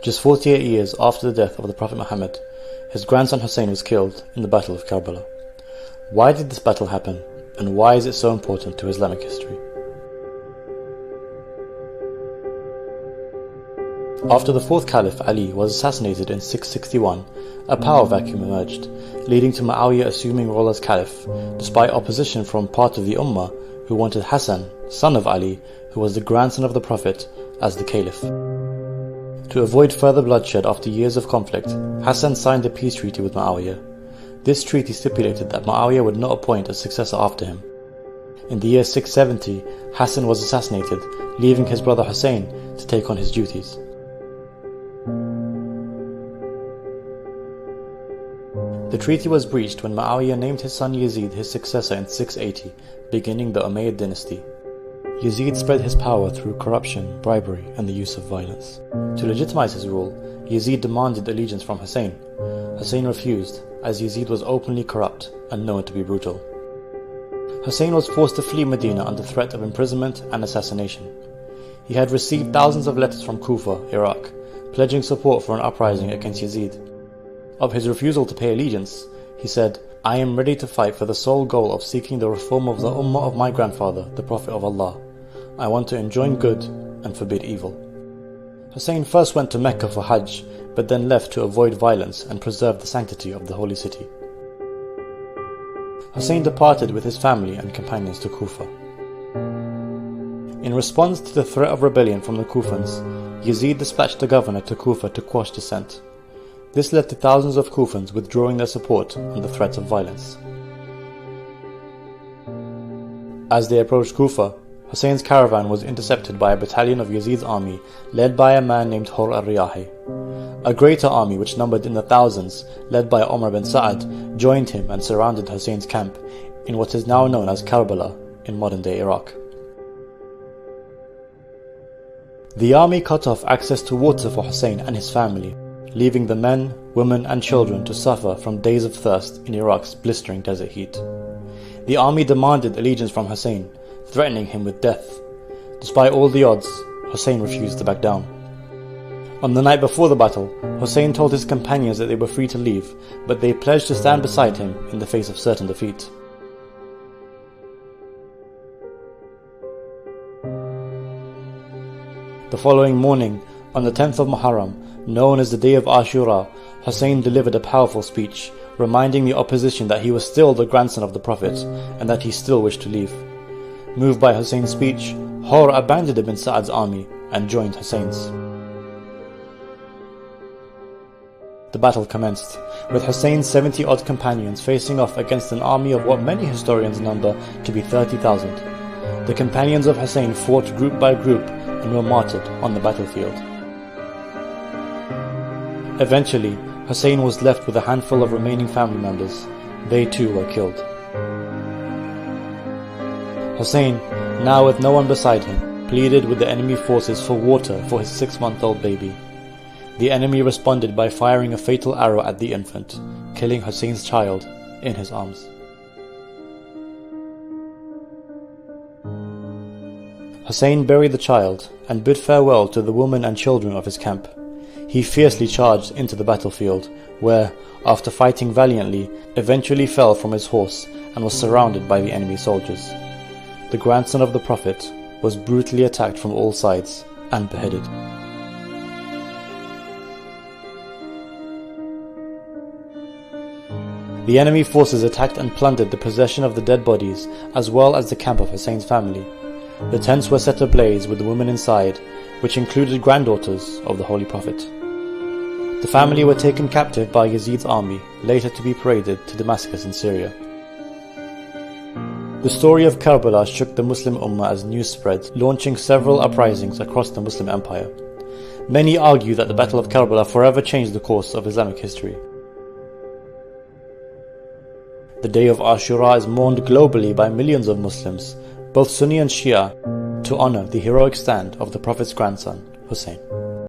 Just 48 years after the death of the Prophet Muhammad, his grandson Hussein was killed in the Battle of Karbala. Why did this battle happen, and why is it so important to Islamic history? After the fourth Caliph Ali was assassinated in 661, a power vacuum emerged, leading to Muawiyah assuming role as Caliph, despite opposition from part of the Ummah who wanted Hassan, son of Ali, who was the grandson of the Prophet, as the Caliph. To avoid further bloodshed after years of conflict, Hassan signed a peace treaty with Muawiyah. This treaty stipulated that Muawiyah would not appoint a successor after him. In the year 670, Hassan was assassinated, leaving his brother Hussein to take on his duties. The treaty was breached when Muawiyah named his son Yazid his successor in 680, beginning the Umayyad dynasty. Yazid spread his power through corruption, bribery, and the use of violence. To legitimize his rule, Yazid demanded allegiance from Hussein. Hussein refused, as Yazid was openly corrupt and known to be brutal. Hussein was forced to flee Medina under threat of imprisonment and assassination. He had received thousands of letters from Kufa, Iraq, pledging support for an uprising against Yazid. Of his refusal to pay allegiance, he said, "I am ready to fight for the sole goal of seeking the reform of the Ummah of my grandfather, the Prophet of Allah. I want to enjoin good and forbid evil." Hussein first went to Mecca for Hajj, but then left to avoid violence and preserve the sanctity of the holy city. Hussein departed with his family and companions to Kufa. In response to the threat of rebellion from the Kufans, Yazid dispatched the governor to Kufa to quash dissent. This led to thousands of Kufans withdrawing their support under threats of violence. As they approached Kufa, Hussein's caravan was intercepted by a battalion of Yazid's army led by a man named Hur al-Riyahi. A greater army which numbered in the thousands, led by Umar bin Sa'ad, joined him and surrounded Hussein's camp in what is now known as Karbala in modern-day Iraq. The army cut off access to water for Hussein and his family, leaving the men, women and children to suffer from days of thirst in Iraq's blistering desert heat. The army demanded allegiance from Hussein, threatening him with death. Despite all the odds, Hussein refused to back down. On the night before the battle, Hussein told his companions that they were free to leave, but they pledged to stand beside him in the face of certain defeat. The following morning, on the 10th of Muharram, known as the day of Ashura, Hussein delivered a powerful speech, reminding the opposition that he was still the grandson of the Prophet and that he still wished to leave. Moved by Hussein's speech, Hur abandoned Ibn Sa'ad's army and joined Hussein's. The battle commenced, with Hussein's 70-odd companions facing off against an army of what many historians number to be 30,000. The companions of Hussein fought group by group and were martyred on the battlefield. Eventually, Hussein was left with a handful of remaining family members. They too were killed. Hussein, now with no one beside him, pleaded with the enemy forces for water for his 6-month-old baby. The enemy responded by firing a fatal arrow at the infant, killing Hussein's child in his arms. Hussein buried the child and bid farewell to the women and children of his camp. He fiercely charged into the battlefield, where, after fighting valiantly, eventually fell from his horse and was surrounded by the enemy soldiers. The grandson of the Prophet was brutally attacked from all sides and beheaded. The enemy forces attacked and plundered the possession of the dead bodies as well as the camp of Hussein's family. The tents were set ablaze with the women inside, which included granddaughters of the Holy Prophet. The family were taken captive by Yazid's army, later to be paraded to Damascus in Syria. The story of Karbala shook the Muslim Ummah as news spread, launching several uprisings across the Muslim Empire. Many argue that the Battle of Karbala forever changed the course of Islamic history. The day of Ashura is mourned globally by millions of Muslims, both Sunni and Shia, to honor the heroic stand of the Prophet's grandson, Hussein.